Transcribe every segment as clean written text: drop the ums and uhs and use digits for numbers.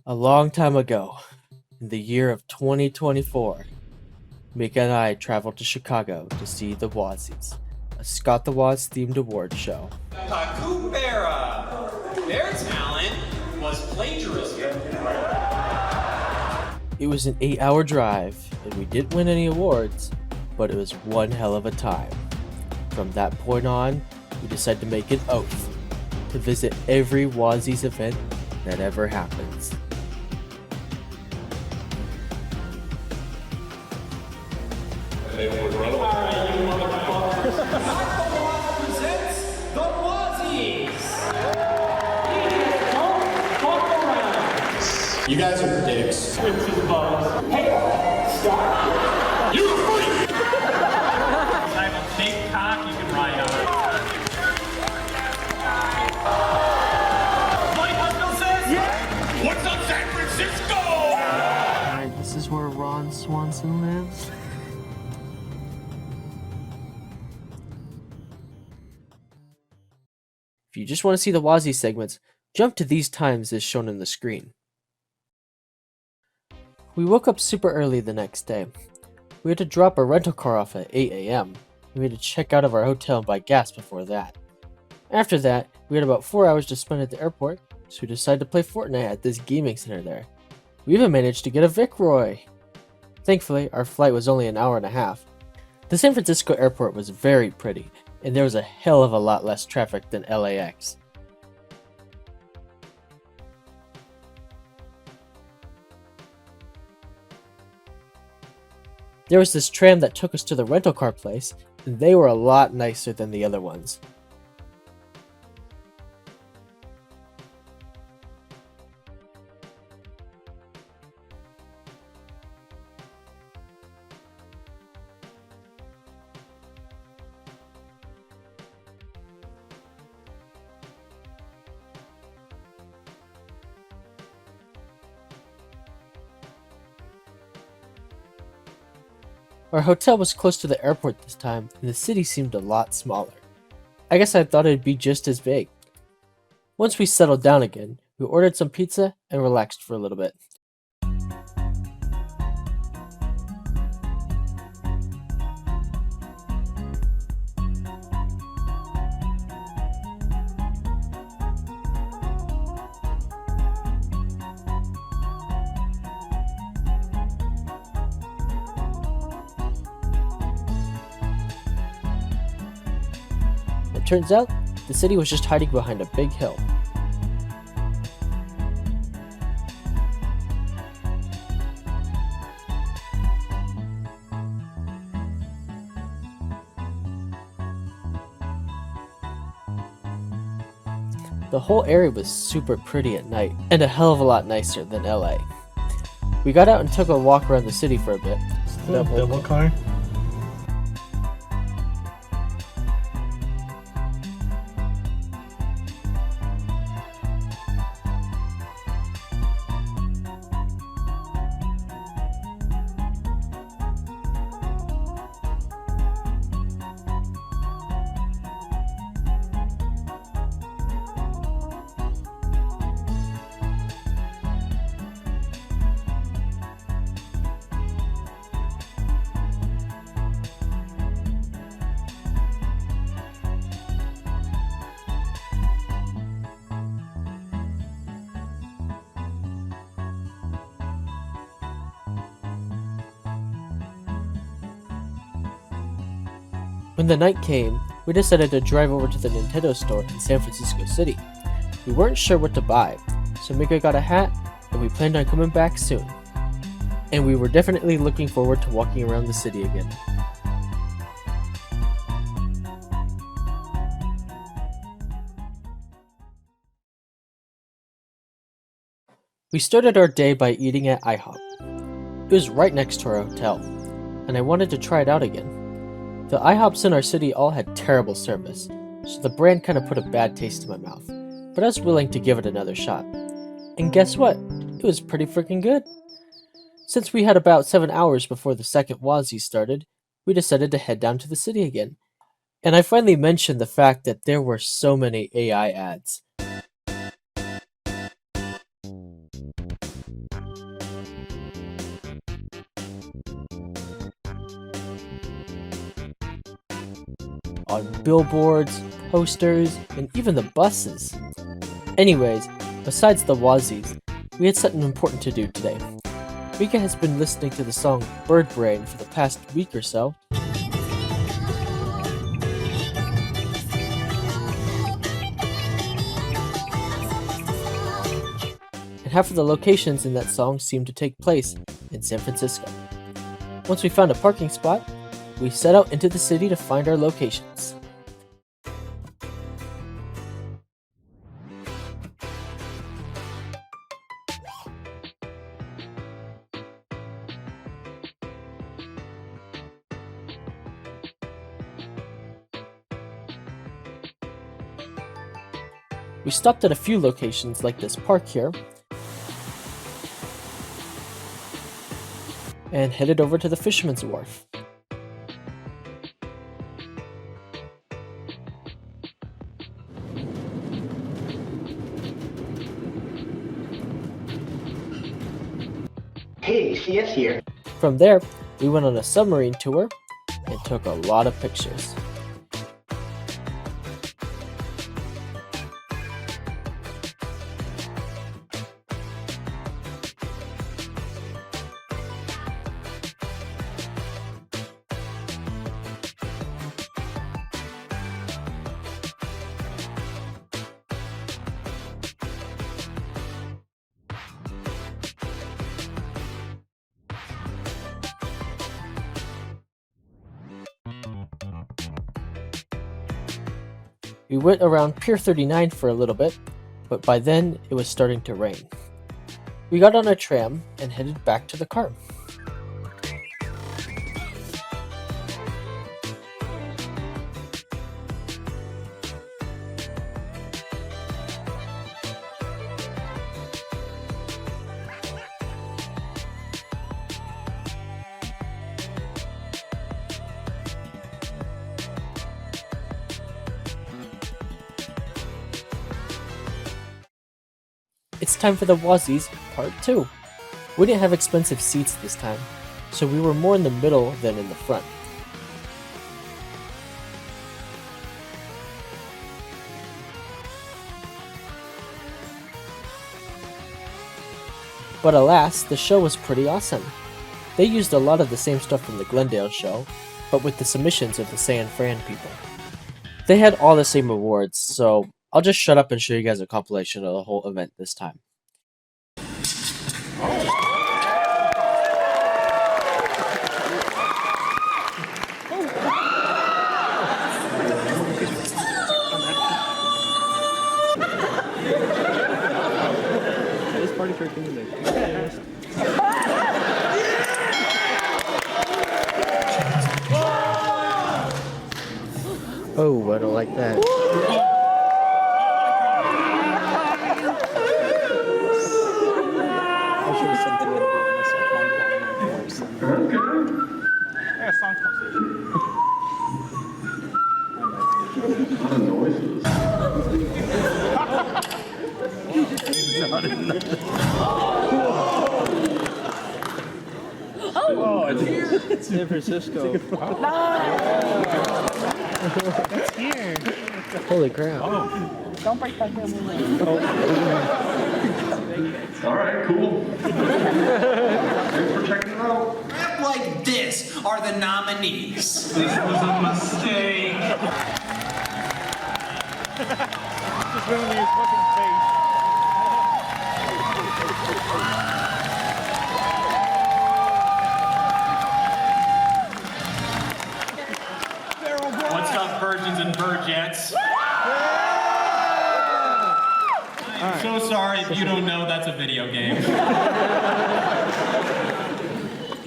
A long time ago, in the year of 2024, Mika and I traveled to Chicago to see the Wozzies, a Scott the Woz themed award show. Pakoo Their talent was plagiarism. It was an 8-hour drive, and we didn't win any awards, but it was one hell of a time. From that point on, we decided to make an oath to visit every Wozzies event that ever happens. Presents the Wozzies. You guys are dicks. Hey, stop! You're a freak! I have a big cock you can ride on. Buddy Hospital says? Yeah! What's up, San Francisco? Alright, this is where Ron Swanson lives. If you just want to see the Wozzy segments, jump to these times as shown on the screen. We woke up super early the next day. We had to drop our rental car off at 8 a.m. We had to check out of our hotel and buy gas before that. After that, we had about 4 hours to spend at the airport, so we decided to play Fortnite at this gaming center there. We even managed to get a Vicroy! Thankfully, our flight was only an hour and a half. The San Francisco airport was very pretty, and there was a hell of a lot less traffic than LAX. There was this tram that took us to the rental car place, and they were a lot nicer than the other ones. Our hotel was close to the airport this time, and the city seemed a lot smaller. I guess I thought it'd be just as big. Once we settled down again, we ordered some pizza and relaxed for a little bit. It turns out, the city was just hiding behind a big hill. The whole area was super pretty at night, and a hell of a lot nicer than LA. We got out and took a walk around the city for a bit. Double car? When the night came, we decided to drive over to the Nintendo store in San Francisco City. We weren't sure what to buy, so Mika got a hat, and we planned on coming back soon. And we were definitely looking forward to walking around the city again. We started our day by eating at IHOP. It was right next to our hotel, and I wanted to try it out again. The IHOPs in our city all had terrible service, so the brand kind of put a bad taste in my mouth, but I was willing to give it another shot. And guess what? It was pretty freaking good. Since we had about 7 hours before the second Wozzies started, we decided to head down to the city again. And I finally mentioned the fact that there were so many AI ads. On billboards, posters, and even the buses. Anyways, besides the Wozzies, we had something important to do today. Mika has been listening to the song Bird Brain for the past week or so. And half of the locations in that song seem to take place in San Francisco. Once we found a parking spot, we set out into the city to find our locations. We stopped at a few locations like this park here, and headed over to the Fisherman's Wharf. Hey, CS here. From there, we went on a submarine tour and took a lot of pictures. We went around Pier 39 for a little bit, but by then it was starting to rain. We got on a tram and headed back to the car. It's time for the Wozzies Part 2. We didn't have expensive seats this time, so we were more in the middle than in the front. But alas, the show was pretty awesome. They used a lot of the same stuff from the Glendale show, but with the submissions of the San Fran people. They had all the same awards, so I'll just shut up and show you guys a compilation of the whole event this time. Oh, I don't like that. Oh, it's San Francisco. That's here. Holy crap. Don't break that down. All right, cool. Thanks for checking it out. Rap like this are the nominees. This was a mistake. Just ruining his fucking face. What's up, virgins and virgins? I'm so sorry if you don't know that's a video game.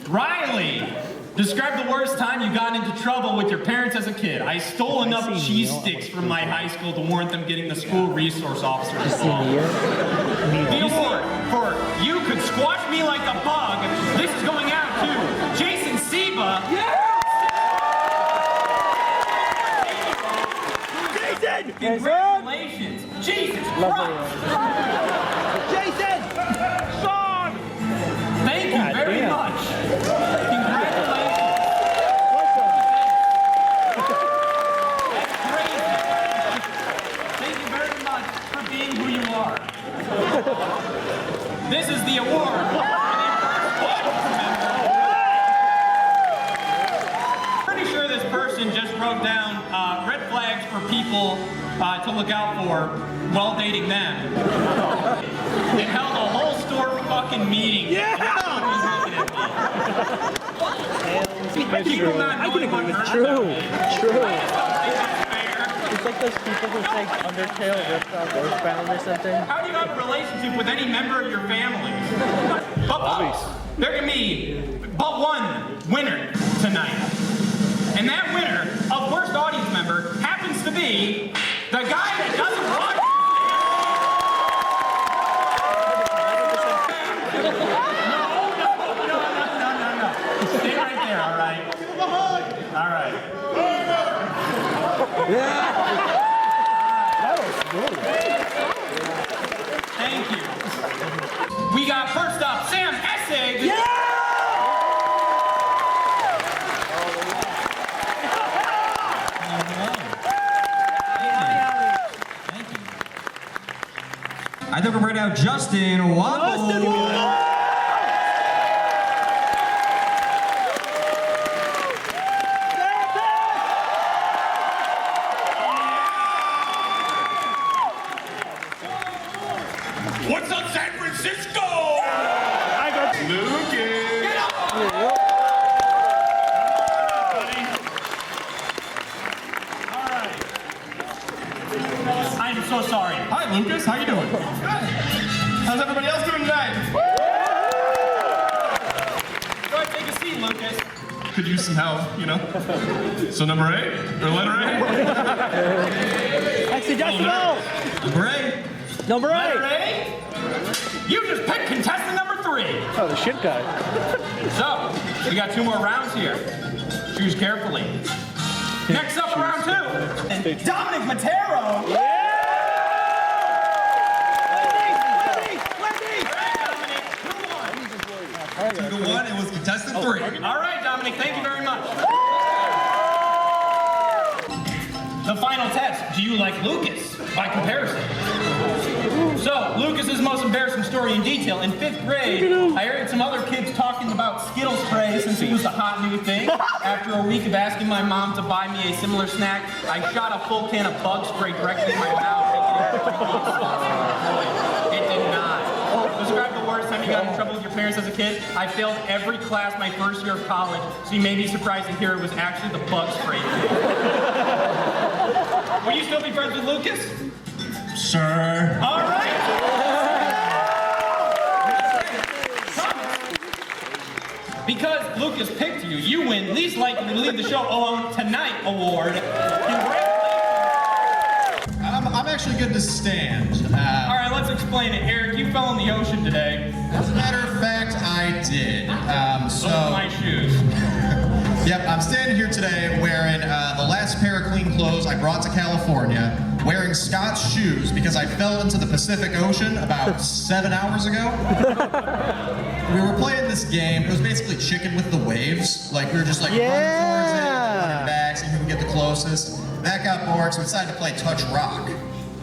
Riley, describe the worst time you got into trouble with your parents as a kid. I stole enough cheese sticks from my high school to warrant them getting the school resource officer involved. The award for You Could Squash Me Like a Bug. This is going out to Jason Seba. Jason! Congratulations! Jesus Christ! Jason! this is the award for the first audience member. Pretty sure this person just wrote down red flags for people to look out for while dating them. They held a whole store fucking meeting. Yeah! People not knowing what hurt True. them. True. I just don't think that's fair. It's like those people who say Undertale ripped off Earthbound or something. How do you have a relationship with any member of your family? But there can be but one winner tonight. And that winner of worst audience member happens to be the guy that doesn't watch. No. Stay right there, all right? All right. Thank you. We got first up Sam Essig. Yeah! Thank you. I think we're right now Justin Wobble. What's up, San Francisco? I got Lucas. Get up! I'm so sorry. Hi, Lucas. How you doing? Good. How's everybody else doing tonight? Go ahead, take a seat, Lucas. Could use some help, you know. So number 8 or letter A? Actually, Decibel! Number 8. Number 8! Letter A? You just picked contestant number 3. Oh, the shit guy. So, we got 2 more rounds here. Choose carefully. Next up, round 2. And Dominic Matero. Yeah! All right, Dominic, 2 to 1. It was contestant 3. all right, Dominic, thank you very much. The final test. Do you like Lucas by comparison? So, Lucas's most embarrassing story in detail. In 5th grade, I heard some other kids talking about Skittle spray since it was the hot new thing. After a week of asking my mom to buy me a similar snack, I shot a full can of bug spray directly in my mouth. It did not. Describe the worst time you got in trouble with your parents as a kid. I failed every class my first year of college, so you may be surprised to hear it was actually the bug spray. Will you still be friends with Lucas? Sure. All right. Because Lucas picked you, you win least likely to leave the show alone tonight award. Congratulations. I'm actually good to stand. All right, let's explain it. Eric, you fell in the ocean today. As a matter of fact, I did. Those are my shoes. Yep, I'm standing here today wearing the last pair of clean clothes I brought to California, wearing Scott's shoes because I fell into the Pacific Ocean about 7 hours ago. We were playing this game. It was basically chicken with the waves. Like, we were just like running towards it, running back, seeing who could get the closest. That got bored, so we decided to play Touch Rock.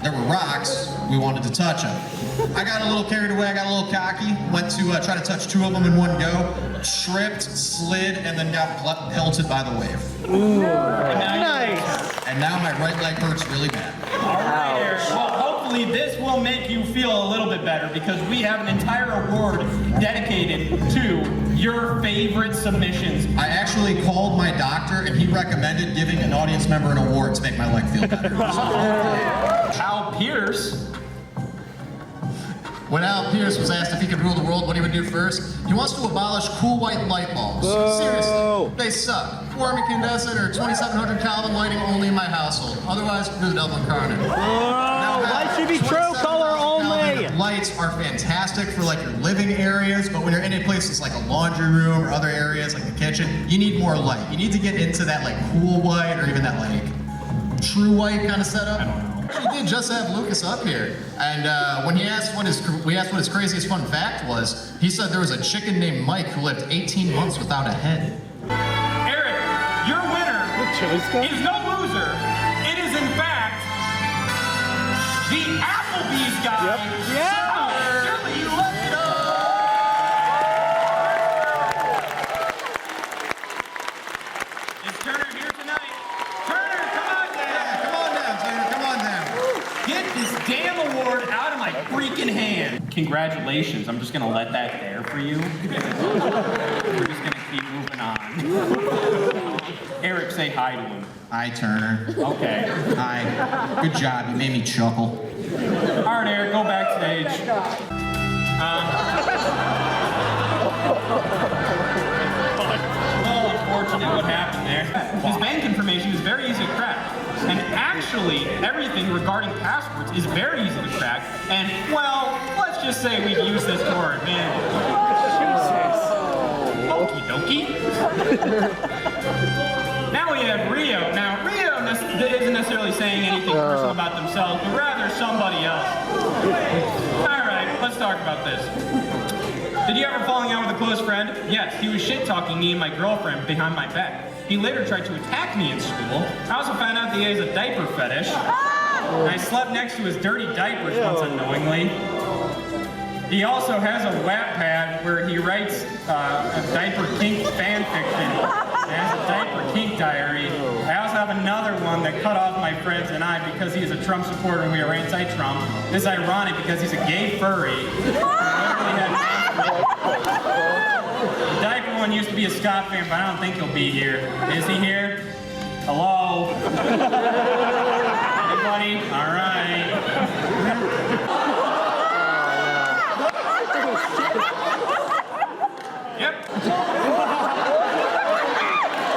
There were rocks, we wanted to touch them. I got a little carried away, I got a little cocky, went to try to touch 2 of them in one go, tripped, slid, and then got pelted by the wave. Ooh, nice. And now my right leg hurts really bad. All right, Eric. Well, hopefully this will make you feel a little bit better because we have an entire award dedicated to your favorite submissions. I actually called my doctor and he recommended giving an audience member an award to make my leg feel better. Al Pierce. When Al Pierce was asked if he could rule the world, what he would do first, he wants to abolish cool white light bulbs. Seriously, they suck. 4 incandescent or 2700 Kelvin lighting only in my household. Otherwise, do the double incarnate. Lights should be true color only. Lights are fantastic for like your living areas, but when you're in a place that's like a laundry room or other areas like the kitchen, you need more light. You need to get into that like cool white or even that like true white kind of setup. I don't know. We did just have Lucas up here, and when we asked what his craziest fun fact was, he said there was a chicken named Mike who lived 18 months without a head. Eric, your winner is no loser. It is in fact the Applebee's guy. Yep. Yeah. Surely you left it up. congratulations. I'm just gonna let that there for you. We're just gonna keep moving on. Eric, say hi to him. Hi, Turner. Okay. Hi. Good job. You made me chuckle. All right, Eric, go backstage. Oh, unfortunate what happened there. His bank information is very easy to crack. And actually, everything regarding passwords is very easy to crack. And, well, let's just say we've used this to our advantage. Okie dokie. Now we have Rio. Now, Rio isn't necessarily saying anything personal about themselves, but rather somebody else. All right, let's talk about this. Did you ever falling out with a close friend? Yes, he was shit-talking me and my girlfriend behind my back. He later tried to attack me in school. I also found out that he has a diaper fetish. I slept next to his dirty diapers once unknowingly. He also has a Wattpad where he writes a diaper kink fan fiction. It has a diaper kink diary. I also have another one that cut off my friends and I because he is a Trump supporter and we are anti-Trump. This is ironic because he's a gay furry. The diaper one used to be a Scott fan, but I don't think he'll be here. Is he here? Hello? Anybody? All right. Yep.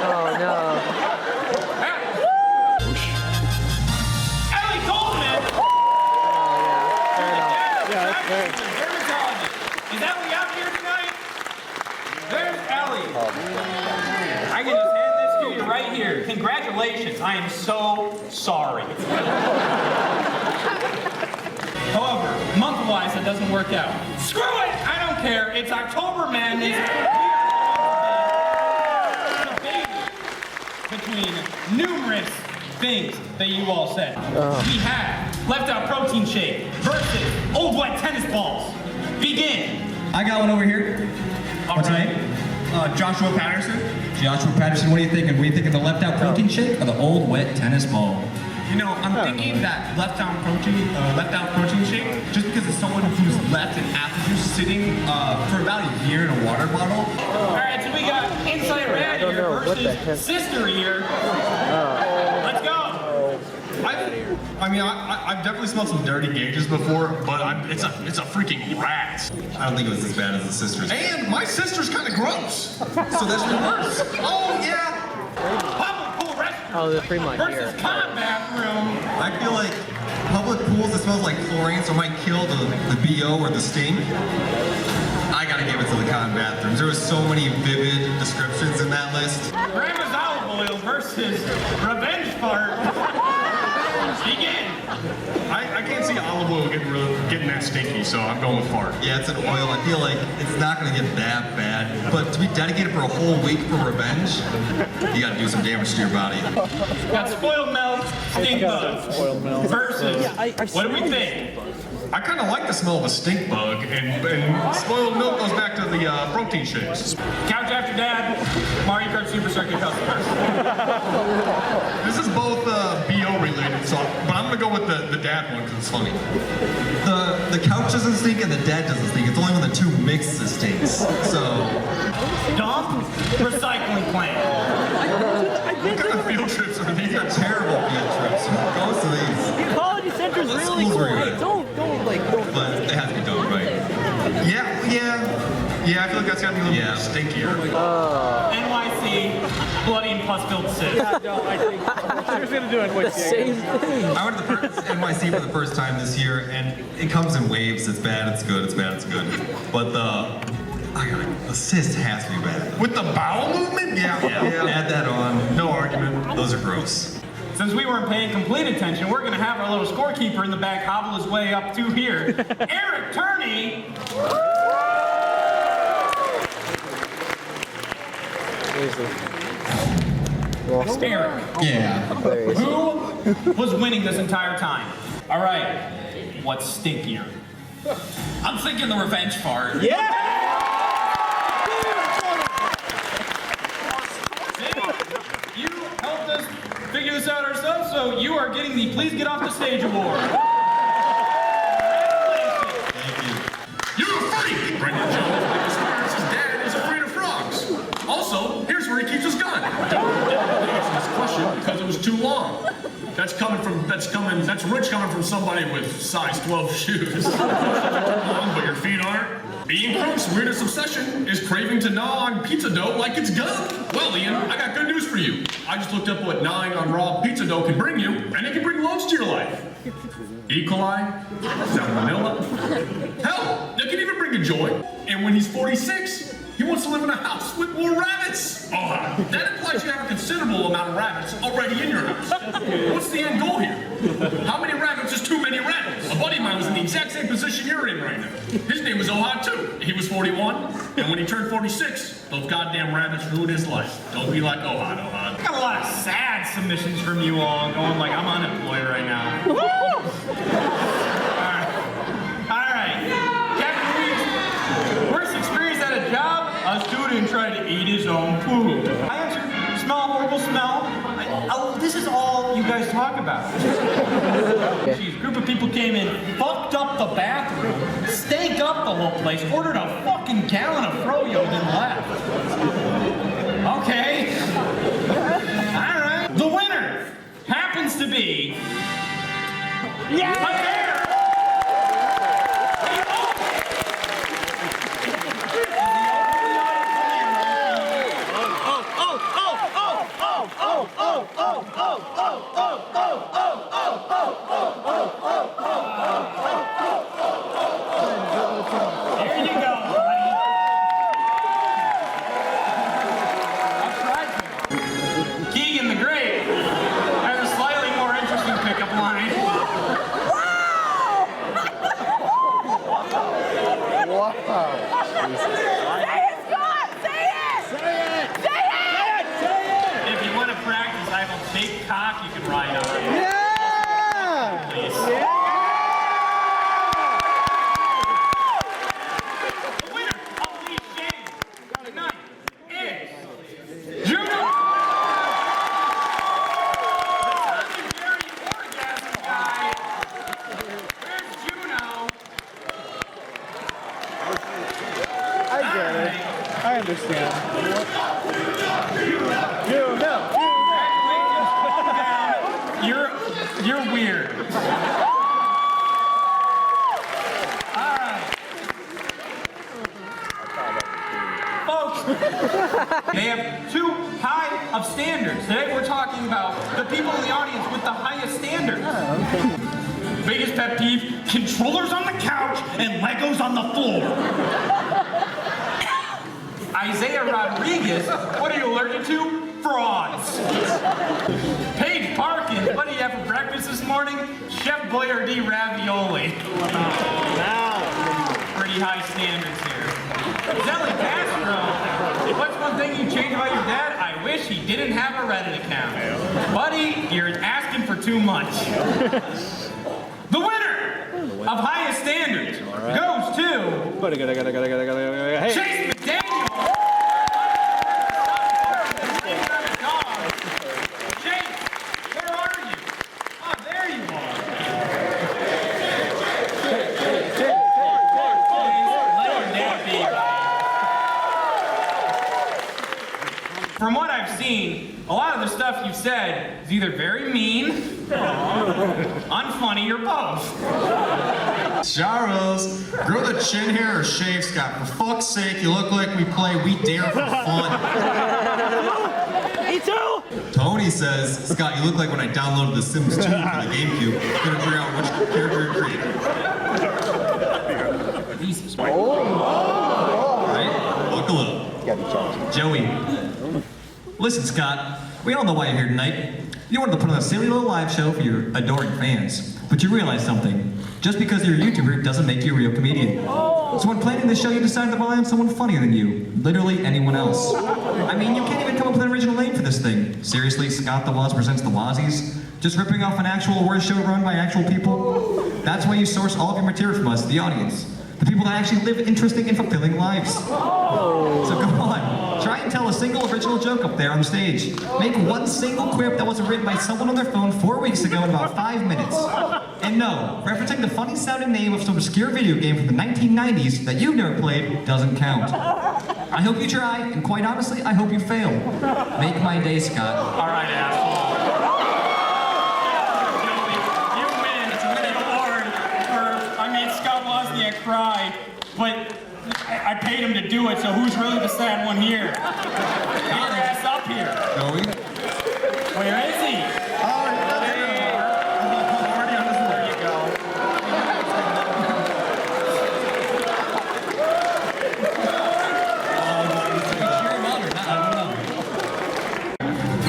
Oh no. Ellie Coleman! Yeah, that's great. Dermatologist. Is Ellie out here tonight? There's Ellie. I can just hand this to you right here. Congratulations. I am so sorry. However, month-wise, it doesn't work out. Screw it! I don't care. It's October Madness. It's a baby between numerous things that you all said. We have Left Out Protein Shake versus Old Wet Tennis Balls. Begin. I got one over here. What's your name? Joshua Patterson. Joshua Patterson, what are you thinking? Were you thinking the left out protein shake or the old wet tennis ball? You know, I'm thinking that left out protein shake, just because it's someone who's left an apple juice sitting for about a year in a water bottle. All right, so we got Inside Red here versus Sister here. Let's go. I've definitely smelled some dirty gauges before, but it's a freaking rat. I don't think it was as bad as the sisters. And my sister's kind of gross, so that's even worse. Oh yeah. Public pool restroom Oh, the Fremont here. versus common bathroom. I feel like public pools that smells like chlorine, so it might kill the BO or the stink. I gotta give it to the common bathrooms. There was so many vivid descriptions in that list. Grandma's olive oil versus revenge fart. Begin. I can't see olive oil getting that stinky, so I'm going with fart. Yeah, it's an oil. I feel like it's not gonna get that bad. But to be dedicated for a whole week for revenge, you gotta do some damage to your body. Got spoiled milk, stink bug versus. What do we think? I kind of like the smell of a stink bug, and spoiled milk goes back to the protein shakes. Couch After Dad, Mario Kart Super Circuit customers. This is both BO related, but I'm gonna go with the dad one because it's funny. The couch doesn't stink and the dad doesn't stink. It's only when the two mix that stinks. So Dump recycling plant. What kind of field trips are these? these are terrible field trips. Who goes to these? Quality center's The really schools cool. were Hey, good. don't. But it has to be done right. Yeah, I feel like that's gotta be a little Yeah. stinkier. NYC, bloody and pus-filled cyst. No, I think she was gonna do it The with same thing. I went to the NYC for the first time this year, and it comes in waves. It's bad, it's good, it's bad, it's good. But the cyst has to be bad. With the bowel movement? Yeah. Add that on. No argument. Those are gross. Since we weren't paying complete attention, we're gonna have our little scorekeeper in the back hobble his way up to here. Eric Turney. Eric, Yeah. who was winning this entire time? All right, what's stinkier? I'm thinking the revenge fart. You helped us figure this out ourselves, so you are getting the Please Get Off the Stage award. Thank you. That's rich coming from somebody with size 12 shoes. Long, but your feet aren't. Being Crook's weirdest obsession is craving to gnaw on pizza dough like it's gum. Well, Ian, I got good news for you. I just looked up what gnawing on raw pizza dough can bring you, and it can bring loads to your life. E. coli, salmonella. Hell, it can even bring you joy. And when he's 46, he wants to live in a house with more rabbits. Oh, that implies you have a considerable amount of rabbits already in your house. What's the end goal here? How many rabbits is too many rabbits? A buddy of mine was in the exact same position you're in right now. His name was Ohad too. He was 41, and when he turned 46, those goddamn rabbits ruined his life. Don't be like Ohad. Got a lot of sad submissions from you all going like I'm unemployed right now. All right. Captain Reeves, worst experience at a job? A student tried to eat his own food. I answered, smell, horrible smell. This is all you guys talk about. Jeez, a group of people came in, fucked up the bathroom, stank up the whole place, ordered a fucking gallon of froyo, then left. Okay. All right. The winner happens to be... Yeah! A bear! There you go, buddy. I'll try to. Keegan the Great has a slightly more interesting pickup line. Wow. Say it, Scott! Say it! Say it! Say it! Say it! If you want to practice, I have a big cock you can ride on. Yeah! Please. Yeah! The winner of these games tonight is Juno! The legendary orgasm guy. Where's Juno? I get it. I understand. You're weird. Alright. Folks, they have too high of standards. Today we're talking about the people in the audience with the highest standards. Biggest pet peeve, controllers on the couch and Legos on the floor. Isaiah Rodriguez, what are you allergic to? Frauds. Paige Parkins, what did you have for breakfast this morning? Chef Boyardee ravioli. Wow. Pretty high standards here. Zelly Castro, what's one thing you changed about your dad? I wish he didn't have a Reddit account. Buddy, you're asking for too much. The winner of highest standards goes to Hey. Chase McDaniel. Chase, where are you? Oh, there you are. Let your dad be. From what I've seen, a lot of the stuff you've said is either very mean, unfunny, or both. Charles, grow the chin hair or shave, Scott. For fuck's sake, you look like we play We Dare for fun. Me too! Tony says, Scott, you look like when I downloaded The Sims 2 for the GameCube. Gonna figure out which character to create. Jesus. Right? Buckle up. Joey. Listen, Scott, we all know why you're here tonight. You wanted to put on a silly little live show for your adoring fans, but you realized something. Just because you're a YouTuber doesn't make you a real comedian. So when planning this show, you decided to rely on someone funnier than you. Literally anyone else. I mean, you can't even come up with an original name for this thing. Seriously, Scott the Woz presents the Wozzies? Just ripping off an actual award show run by actual people? That's why you source all of your material from us, the audience. The people that actually live interesting and fulfilling lives. So go on. Try and tell a single original joke up there on the stage. Make one single quip that wasn't written by someone on their phone 4 weeks ago in about 5 minutes. And no, referencing the funny sounding name of some obscure video game from the 1990s that you've never played doesn't count. I hope you try, and quite honestly, I hope you fail. Make my day, Scott. All right, asshole. cry, but I paid him to do it, so who's really the sad one here? Get your ass up here. Joey? Where is he? There you go.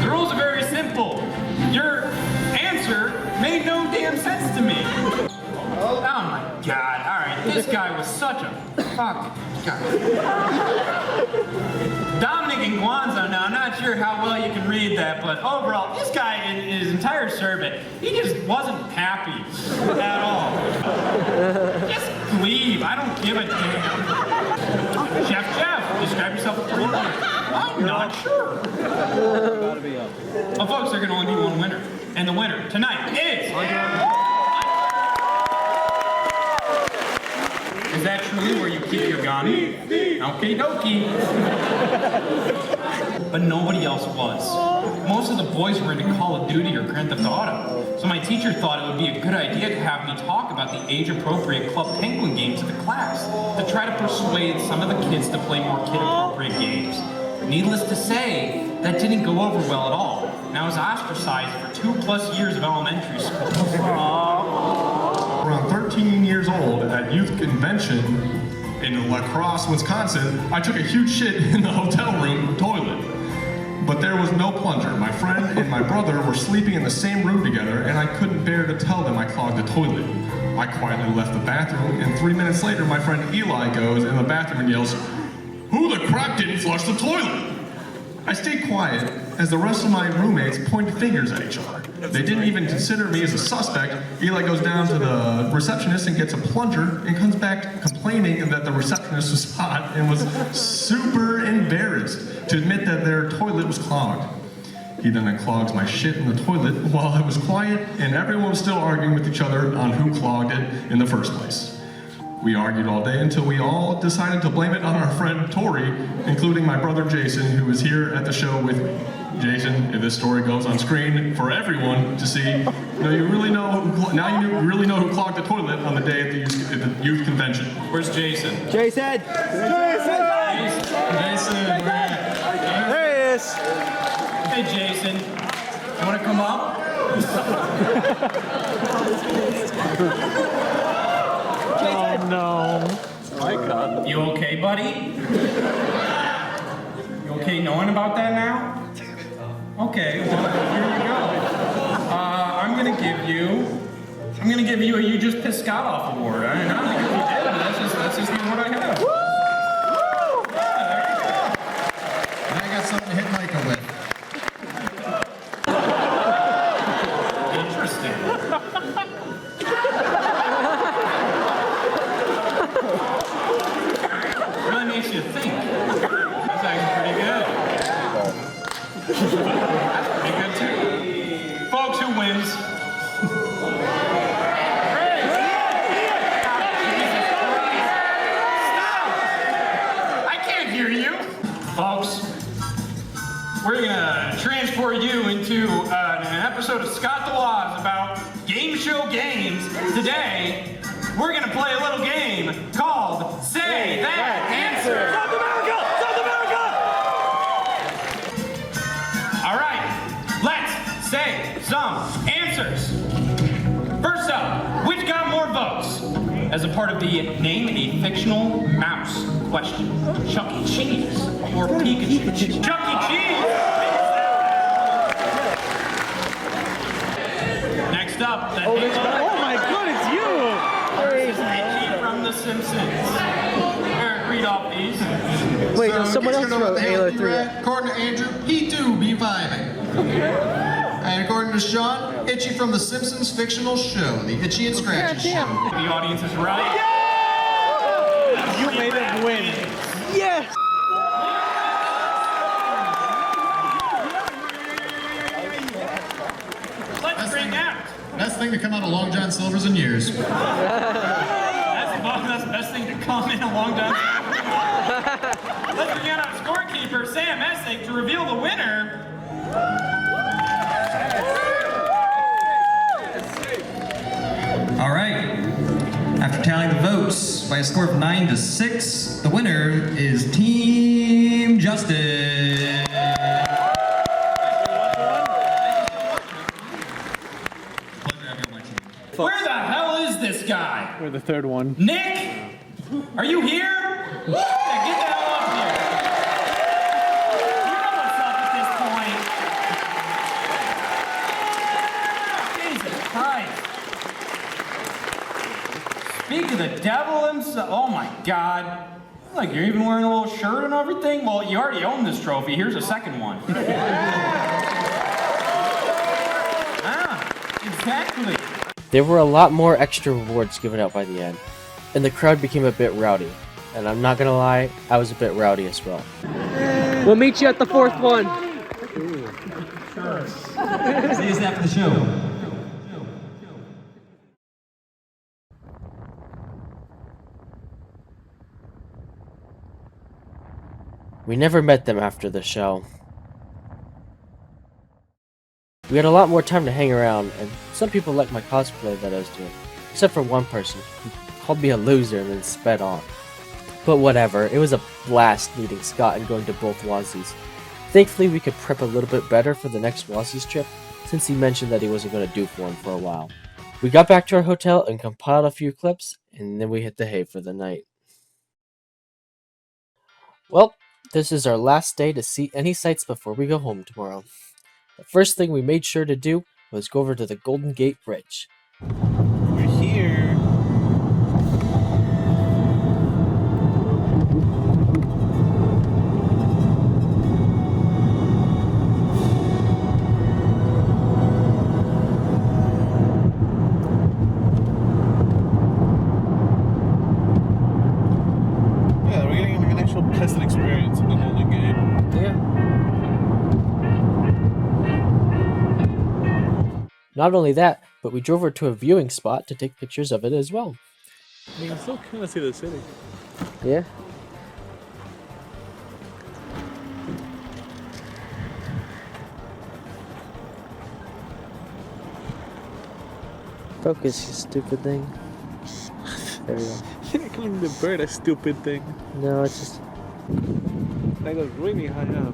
The rules are very simple. Your answer made no damn sense to me. Oh my god, alright, this guy was such a fuck. Dominic and Guanzo, now I'm not sure how well you can read that, but overall, this guy in his entire survey, he just wasn't happy at all. Just leave, I don't give a damn. Chef, describe yourself a little bit. I'm not sure. Well, folks, there can only be one winner, and the winner tonight is... Is that truly where you keep your gun? Okie dokie. But nobody else was. Most of the boys were into Call of Duty or Grand Theft Auto. So my teacher thought it would be a good idea to have me talk about the age-appropriate Club Penguin games to the class, to try to persuade some of the kids to play more kid-appropriate games. Needless to say, that didn't go over well at all, and I was ostracized for 2+ years of elementary school. Around 13 years old at youth convention in La Crosse, Wisconsin, I took a huge shit in the hotel room toilet. But there was no plunger. My friend and my brother were sleeping in the same room together, and I couldn't bear to tell them I clogged the toilet. I quietly left the bathroom, and 3 minutes later, my friend Eli goes in the bathroom and yells, "Who the crap didn't flush the toilet?" I stayed quiet as the rest of my roommates pointed fingers at each other. They didn't even consider me as a suspect. Eli goes down to the receptionist and gets a plunger and comes back complaining that the receptionist was hot and was super embarrassed to admit that their toilet was clogged. He then unclogs my shit in the toilet while I was quiet and everyone was still arguing with each other on who clogged it in the first place. We argued all day until we all decided to blame it on our friend Tori, including my brother Jason, who was here at the show with me. Jason, if this story goes on screen for everyone to see, now you really know who clogged the toilet on the day at the youth convention. Where's Jason? Jason! Jason, where at? There he is! Hey Jason, you wanna come up? Oh no. My God. You okay, buddy? You okay knowing about that now? Okay, well, here you go. I'm gonna give you a You Just Pissed Scott Off award. I don't think if you did, but that's just what I have. And I got something to hit Micah with. Interesting. Really makes you think. That's actually pretty good. That's pretty good too. Folks, who wins? I can't hear you. Folks, we're gonna transport you into an episode of Scott the Woz about game show games. Today, we're gonna play a little game called Say That Answer. South America! South America! All right, let's say some answers. First up, which got more votes? As a part of the Name a Fictional Mouse question. Chuck E. Cheese or Pikachu? Chuck E. Cheese! Next up, the Oh my God, it's you! Richie from The Simpsons. Eric, read off these. Wait, So, someone in else case you don't know wrote what the hell Halo you 3. read, according to Andrew, he too be vibing. And according to Sean, Itchy from The Simpsons fictional show, The Itchy and Scratchy Show. The audience is right. You made him win. Yes! Let's bring out. Best thing to come out of Long John Silver's in years. That's the best thing to come in a long time. Let's bring out our scorekeeper, Sam Essig, to reveal the winner. All right. After tallying the votes, by a score of 9-6. The winner is Team Justin. Where the hell is this guy? We're the third one. Nick? Are you here? Yeah, get the hell up here. You know what's up at this point. Jesus Christ. Speak of the devil himself. Oh my God. Like you're even wearing a little shirt and everything? Well, you already own this trophy. Here's a second one. Exactly. There were a lot more extra rewards given out by the end, and the crowd became a bit rowdy. And I'm not gonna lie, I was a bit rowdy as well. We'll meet you at the fourth one. See you after the show. We never met them after the show. We had a lot more time to hang around, and some people liked my cosplay that I was doing, except for one person who called me a loser and then sped off. But whatever, it was a blast meeting Scott and going to both Wozzies. Thankfully, we could prep a little bit better for the next Wozzies trip, since he mentioned that he wasn't going to do one for a while. We got back to our hotel and compiled a few clips, and then we hit the hay for the night. Well, this is our last day to see any sights before we go home tomorrow. The first thing we made sure to do was go over to the Golden Gate Bridge. We're here. Yeah, we're getting like an actual pleasant experience in the Golden Gate. Yeah. Not only that, but we drove over to a viewing spot to take pictures of it as well. I mean, I still kind of see the city. Yeah. Focus, you stupid thing. There we go. You're calling the bird a stupid thing. No, it's just... That goes really high up.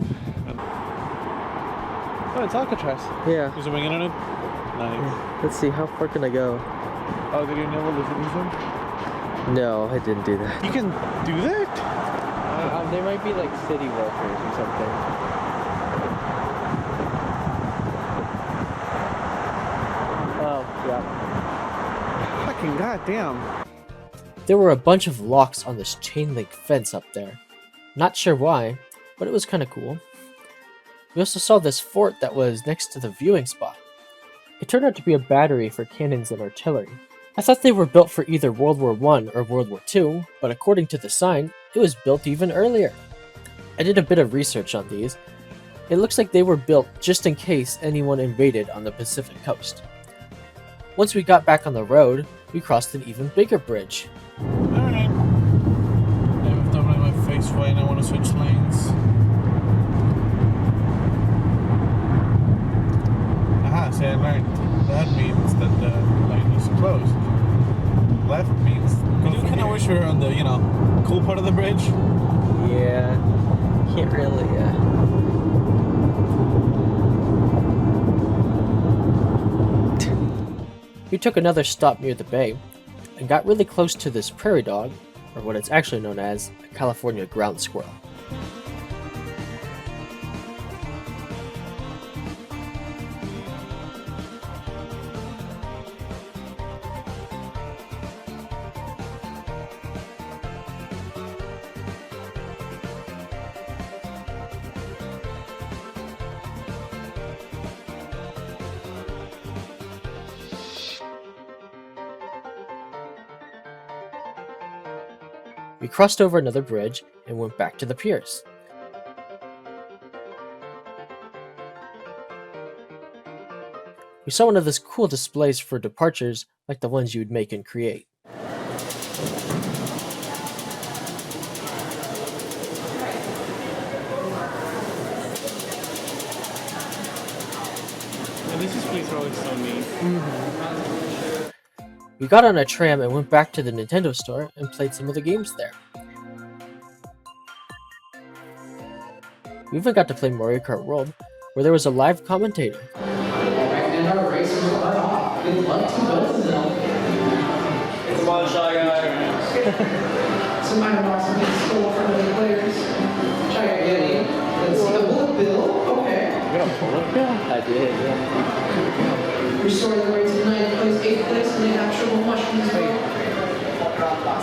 Oh, it's Alcatraz. Yeah. You zooming in on it? Nice. Let's see, how far can I go? Oh, did you enable the zoom zoom? No, I didn't do that. You can do that? There might be like city workers or something. Oh, yeah. Fucking goddamn. There were a bunch of locks on this chain link fence up there. Not sure why, but it was kind of cool. We also saw this fort that was next to the viewing spot. It turned out to be a battery for cannons and artillery. I thought they were built for either World War I or World War II, but according to the sign, it was built even earlier. I did a bit of research on these. It looks like they were built just in case anyone invaded on the Pacific coast. Once we got back on the road, we crossed an even bigger bridge. Alright. I've done my face way and I want to switch lanes. Aha, see, I learned. That means that the lane is closed. Left means... I kind of wish we were on the, cool part of the bridge. Yeah, can't really, We took another stop near the bay, and got really close to this prairie dog, or what it's actually known as, a California ground squirrel. We crossed over another bridge and went back to the piers. We saw one of those cool displays for departures like the ones you would make and create. And these displays are always so neat. We got on a tram and went back to the Nintendo store and played some of the games there. We even got to play Mario Kart World, where there was a live commentator. And our racers are off. Good luck to both of them. Come on, Shy Guy. Some minor marks have been stolen from the players. Try again. Let's see the bullet bill. Okay. You got a bullet bill? I did, yeah. Restore the rates in 9th place, 8th place, and they have triple mushrooms.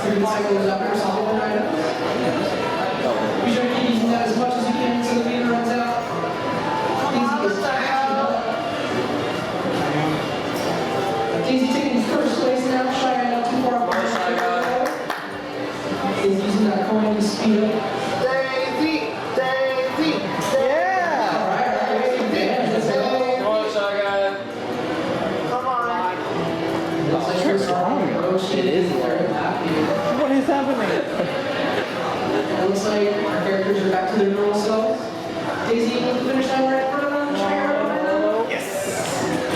Three cycles up or something items. Be sure to keep using that as much as you can until the meter runs out. Easy taking first place now, Shy not too far behind. He's using that coin to speed up. Daisy! Yeah! Alright, Come on, Shy Guy. come on. Looks like you're strong. It is very happy. What is happening? It looks like our characters are back to their normal selves. Daisy, you need to finish that right in front of them. Yes!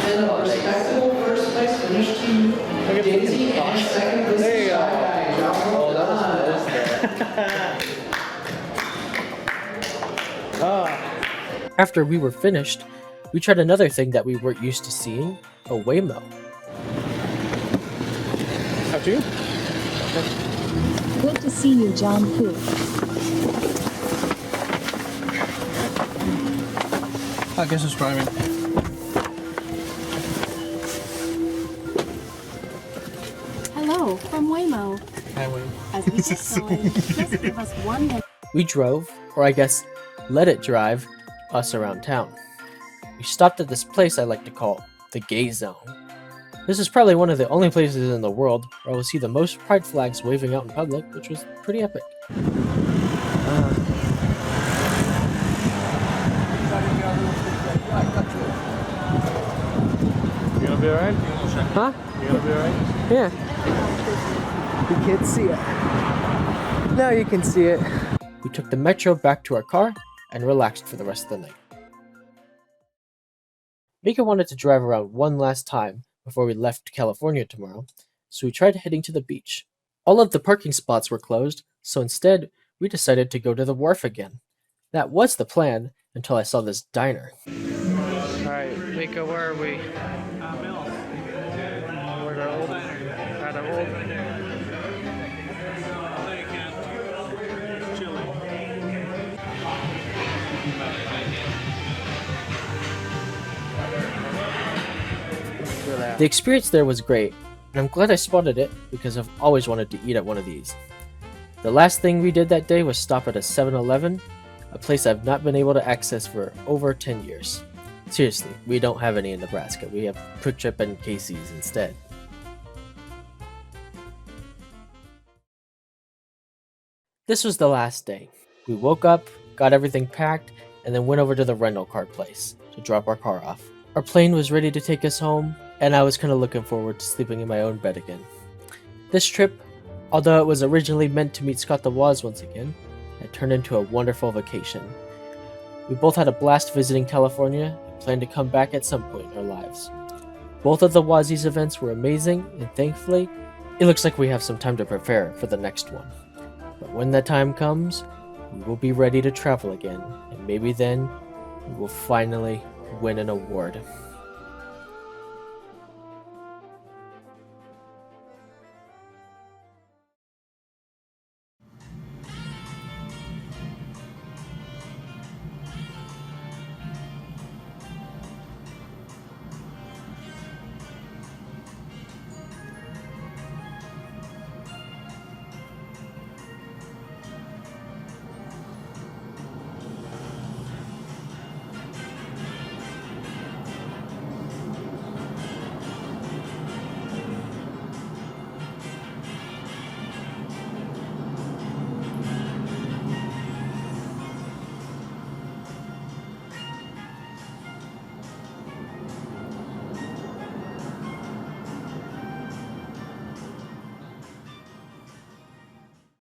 And a respectable first place finish to Daisy and second place to Shy Guy. Job well done. After we were finished, we tried another thing that we weren't used to seeing, a Waymo. After you? Good to see you, John Poo. I guess it's driving. Hello, from Waymo. Hi, Wayne. As we get going, just give us one minute. We drove, or I guess let it drive, us around town. We stopped at this place I like to call the Gay Zone. This is probably one of the only places in the world where I will see the most pride flags waving out in public, which was pretty epic. You gonna be alright? Huh? You gonna be alright? Yeah. You can't see it. Now you can see it. We took the metro back to our car and relaxed for the rest of the night. Mika wanted to drive around one last time before we left California tomorrow, so we tried heading to the beach. All of the parking spots were closed, so instead, we decided to go to the wharf again. That was the plan until I saw this diner. Alright, Mika, where are we? We're at our old. The experience there was great, and I'm glad I spotted it because I've always wanted to eat at one of these. The last thing we did that day was stop at a 7-Eleven, a place I've not been able to access for over 10 years. Seriously, we don't have any in Nebraska. We have Quick Trip and Casey's instead. This was the last day. We woke up, got everything packed, and then went over to the rental car place to drop our car off. Our plane was ready to take us home, and I was kind of looking forward to sleeping in my own bed again. This trip, although it was originally meant to meet Scott the Woz once again, it turned into a wonderful vacation. We both had a blast visiting California and plan to come back at some point in our lives. Both of the Wozzies events were amazing, and thankfully, it looks like we have some time to prepare for the next one. But when that time comes, we will be ready to travel again, and maybe then we will finally win an award.